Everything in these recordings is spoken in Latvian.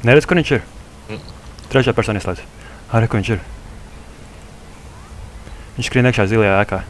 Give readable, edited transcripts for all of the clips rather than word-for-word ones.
Neredz, kur viņš ir? Trešā persona ieslēdz. Re, kur viņš ir? Viņš skrien iekšā zilajā ēkā.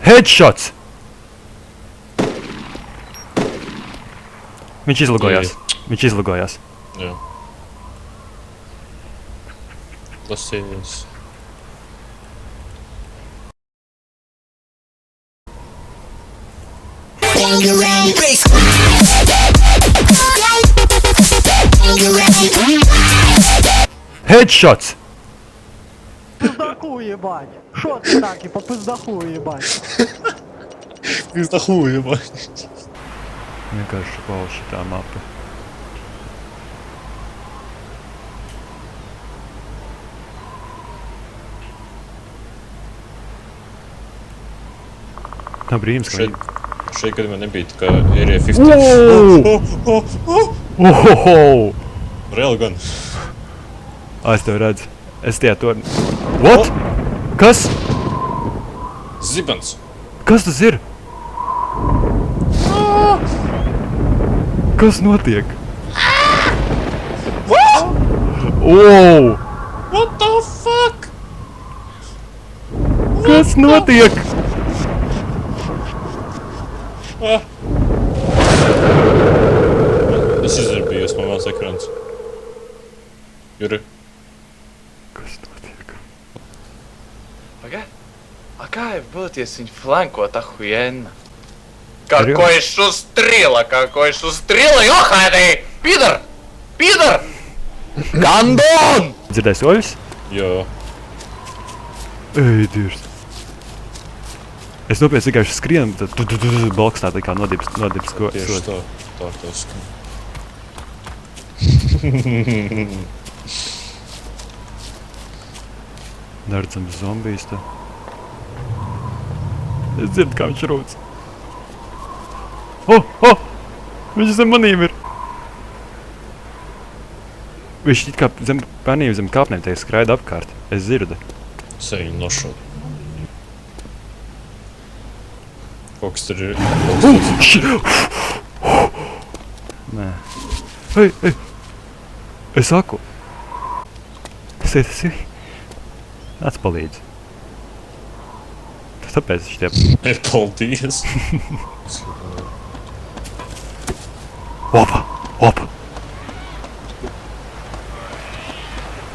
Headshots! Viņš izlogojās. Viņš izlogojās. Jā. Lasījies. Headshots! Пиздаку ебать! Шо ты так и по пиздаку ебать? Пиздаhu, ебать. Vienkārši pauž šitā mapa. Tā brīnums, ka Šeit gadījumā nebija tā kā Area 50. Ohoho! Reāli gan. Es tev redzu. Es tajā torni. What? Kas? Zibens. Kas tas ir? Kas notiek? Wow! What the fuck? Kas notiek? Es izrabījos man vēl ekrāns. Juri. Kas notiek? Погоди. А как будет, если фланкот охуенно? Какой шустрила, ёха ты! Пидор! Пидор! Гандон! Dzirdēji soļus? Jā. Ej, Dievs. Es nopietni vienkārši skrienu, tad balks tā kā nodibs ko. Tieši tā. Tā tas. Neredzams zombijs te. Es dzirdu, kā viņš rūc. Viņš zem manīm ir. Viņš it kā zem panīm, zem kāpnēm te skraida apkārt. Es dzirdu. Es arī nošaudu. Kaut kas tur ir. Nē. Ej! Es saku. Tas ir. Atpalīdz. Tāpēc viņš tie... Paldies. Опа!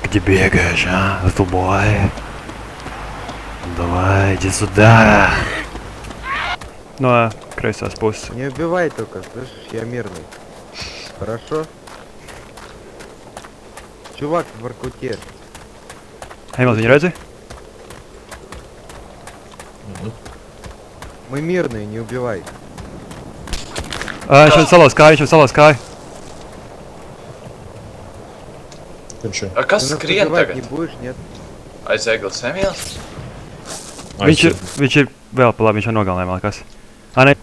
Где бегаешь, а? Little boy. Давай, иди сюда. Ну, kreisās puses. Не убивай только, слышишь, я мирный. Хорошо? Чувак в Воркуте. Emil, viņu redzi? Мы мирные, не убивай. Viņš man salās kāju. Viņš ir. А как Ты нас скрин убивать не tagad? будешь, нет? Aizēglis Emīls? Viņš ir vēl pa labi, viņš jau nogalināja vēl kas. Ne.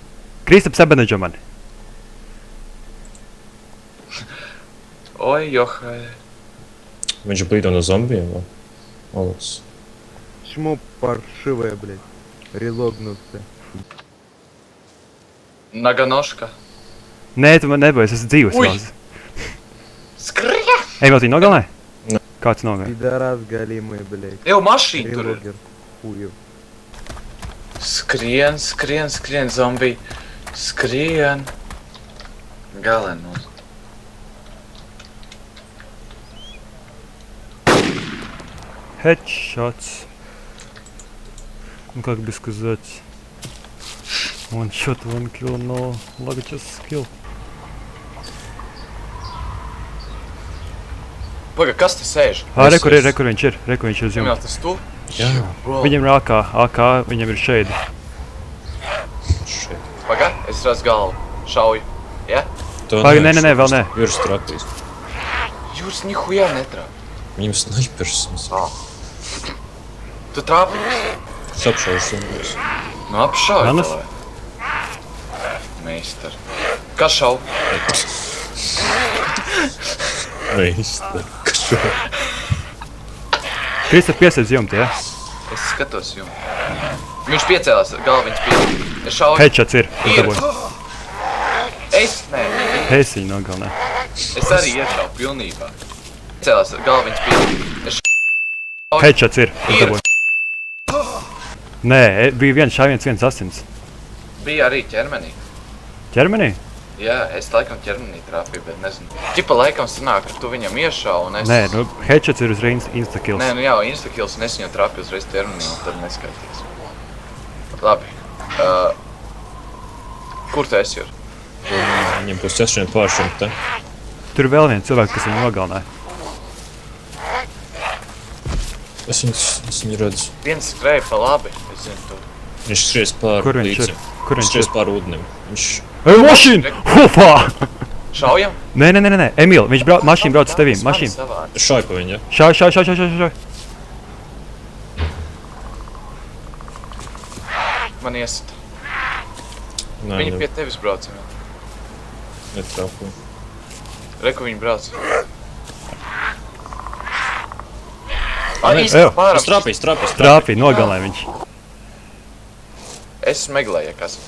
Kristaps sabenedžo mani. Ой, ёха. Viņš blīdo no zombijiem, vai? Malus. Чмо паршивое, блядь. Релогнуться. Многоножка. Nē, tu man nebaies, es esmu dzīvs Ui. vēl. Скря! Emil, tu viņu nogalināji? Nē. Kāds nogalināja? Пидорас галимый, блядь. Jau mašīna tur ir. Релогер. Хуев. Skrien, zombiji. Skrien. Galenu. Headshots. Ну как бы сказать. One shot, one kill, no largest skill. Paga, kas te sēž? Re, kur viņš ir, uz Emīl, jums. tas tu? Jā. Viņam ir AK, viņam ir šeit. Šeit. Paga, es redzu galvu. Šauju. Ja? Nē, vēl nē. Jūras trapīs. Jūs nihuja netrāp. Viņam snipers. Tu trāpi? Es apšaušu zombijus. Nu apšauj Manas? to. Meistar. Kas šau? Meistar. Kas šo? Kristap, piesēdz jumti, ja? Es skatos jums. Viņš piecēlās, galviņas pie. Es šauju. Headshots ir. Es Ir. dabūju. Nē. Es viņu nogalināju. Es arī iešauju pilnībā. Piecēlās, galviņas pie. Es šauju. Headshots ir. Es Ir. dabūju. Nē, bija viens šāviens, viens asins. Bija arī ķermenī. Ķermenī? Jā, es laikam ķermenī trāpīju, bet nezinu. Ķipa laikam sanāk, ka tu viņam iešauji un es... Nē, nu, headshots ir uzreiz instakills. Nē, nu jā, instakills un es viņu trāpīju uzreiz ķermenī un tad neskaitīs. Labi. Kur tu esi, Jur? Viņam būs 6 pāršiem te. Tur ir vēl viens cilvēks, kas viņu nogalināja. Es viņu redzu. Viens skrēja pa labi, es zinu tu. Viņš skries pār Kur viņš līci. ir? Kur viņš Skries ir? pār ūdenim. Viņš... Ej, mašīna! Hufā! Šaujam? Nē. Emīl, viņš mašīna brauc uz tevīm. Mašīna. Savādi. Es šauju pa viņu, ja? Šāj. Man iesita. Nē, Viņi pie tevis brauc. netrāpu. Reku viņi brauc. Nē, Ejo. Es trāpīju. Trāpīja, nogalināja viņš. Es meklēju, kas.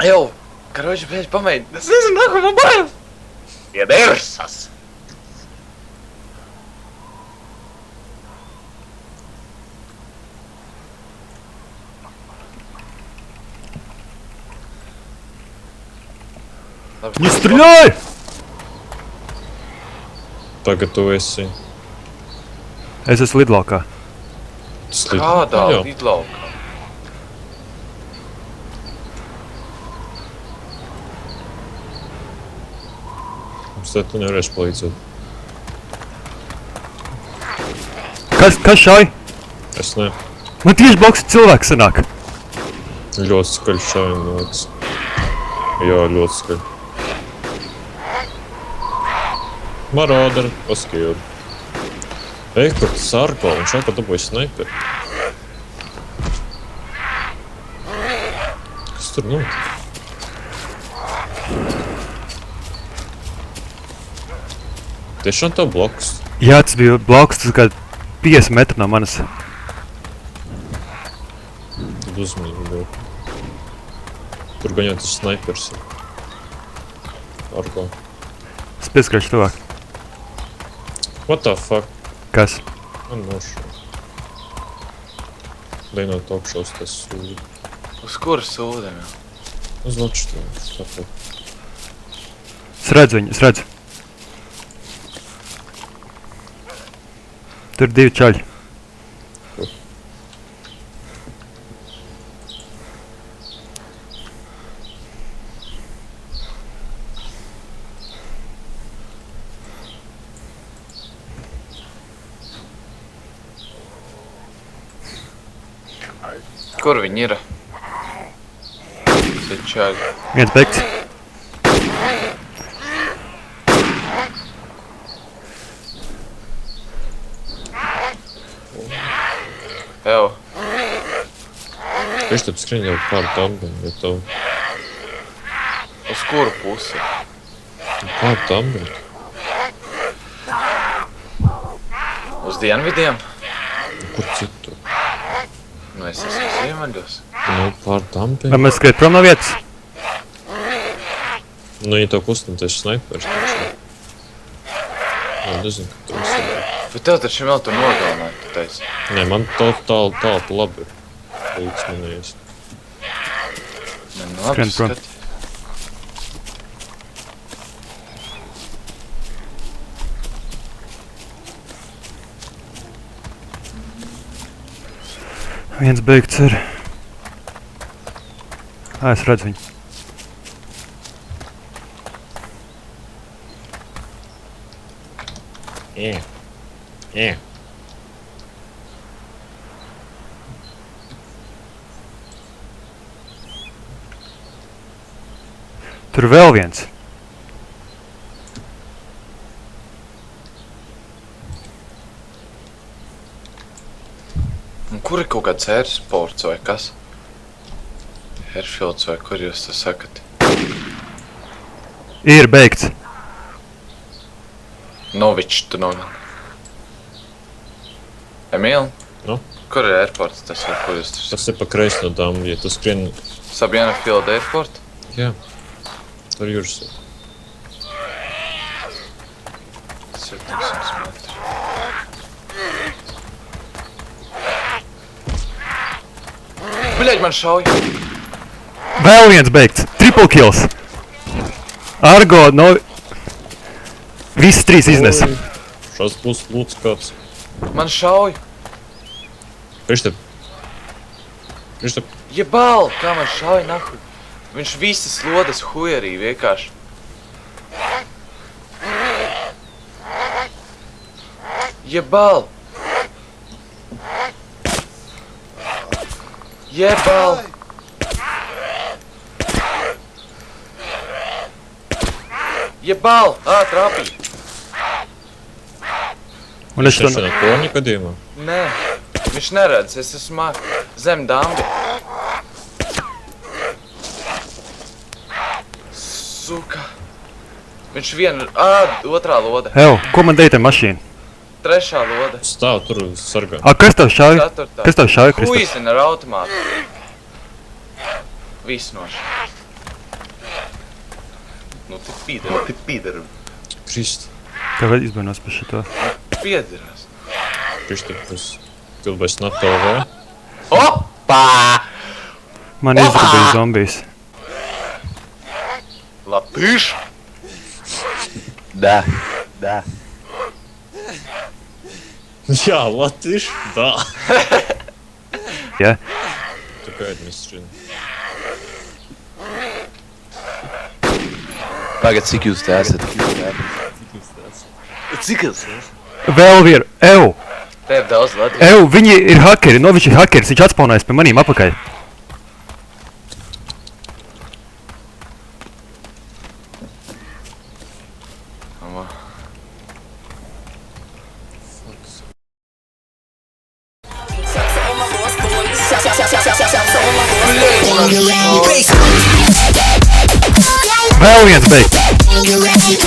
Jau, karoči, blēģi, pamēģi. Es nezinu, nāku, man bail. Iedersas. Не стреляй! Tagad tu esi... Es esmu lidlaukā. Kādā Jā. lidlaukā? Mums tad tu nevarēsi palīdzēt. Kas šauj? Es ne. Man tieši blakus cilvēks sanāk. Ļoti skaļi šauju nots. Jā, ļoti skaļi. Marauder, paskajot. Ej, kur tas sarko, viņš atkal dabūja sniperi. Kas tur notiek? Tiešām tā bloks. Jā, tas bija blakus, tas kā 50 metri no manas. Tad uzmanīgi bija. Tur gan jau tas snipers ir. Argo. Es pieskrēšu tuvāk. What the fuck? Kas? Man nošu. Leinot augšos tas sūdi. Uz kuras sūdēm jau? Uz noču tāpēc. Es redzu viņu, es redzu. Tur ir 2 čaļi. Kur viņi ir? Sečāļi. Viens beigts. Jau. Viņš tad skrien jau pār tambam, ja tev Uz kuru pusi? pār tambam. Uz dienvidiem? Kur citur? Nu, es esmu ziemeļos. Nu, pār tambam. Vai mēs skriet prom no vietas? Nu, ja tev kustināties snipers, taču. Nu, nezinu, ka tu esi. Bet tev taču vēl tu nogalināji, tu teici. Nē, man tālu pa labi. Līdz manējies. Ne, nu labi, Skrien prom. skati. Viens beigts ir. Es redzu viņu. Jā. Tur vēl viens. Un kur ir kaut kāds airsports vai kas? Airfields vai kur jūs to sakat? Ir beigts. Novičs tu no... Emīl, Nu? kur ir airports? Tas ir, kur jūs tur... Tas ir pa kreisi no tām, ja tu skrien... Sabiena Field Airport? Jā. Tur jūras. 700 metri. Bļaļ, man šauj! Vēl viens beigts. Triple kills. Argo, no... Visi trīs iznesa. Šās būs lūdzu kāds. Man šauj! Priekštep. Priekštep. Jebal! Kā man šauj, nahuj! Viņš visas lodes hujerī vienkārši. Jebal! Jebal! Jebal! Ā, trāpīja! Un es to... Šeit no torņa gadījumā. Nē, viņš neredz, es esmu zem dambi. Suka. Viņš vienu... otrā lode. Ew, ko man deita mašīna? Trešā lode. Stāv tur sargā. Kas tev šauj? Ceturtā. Kas tev šauj, Kristap? Huizina ar automātu. Visnoši. Nu, tik pīderu. Krist. Tev vēl izbainos par šito. Piedirās. Priekštep uz Pilbais NATO V. Opa! Man izrabīja zombijs. Latīš? Da. Jā, Latvieši. Da. Jā. Tu gaidi mēs šķiet. Pagad, cik jūs te esat? Cik jūs? Vēl vienu. Ew, Te ir daudz Latvijas. viņi ir hakeri. No, viņš ir hakeris. Viņš atspaunājas pie manīm apakaļ. Vēl viens beigts.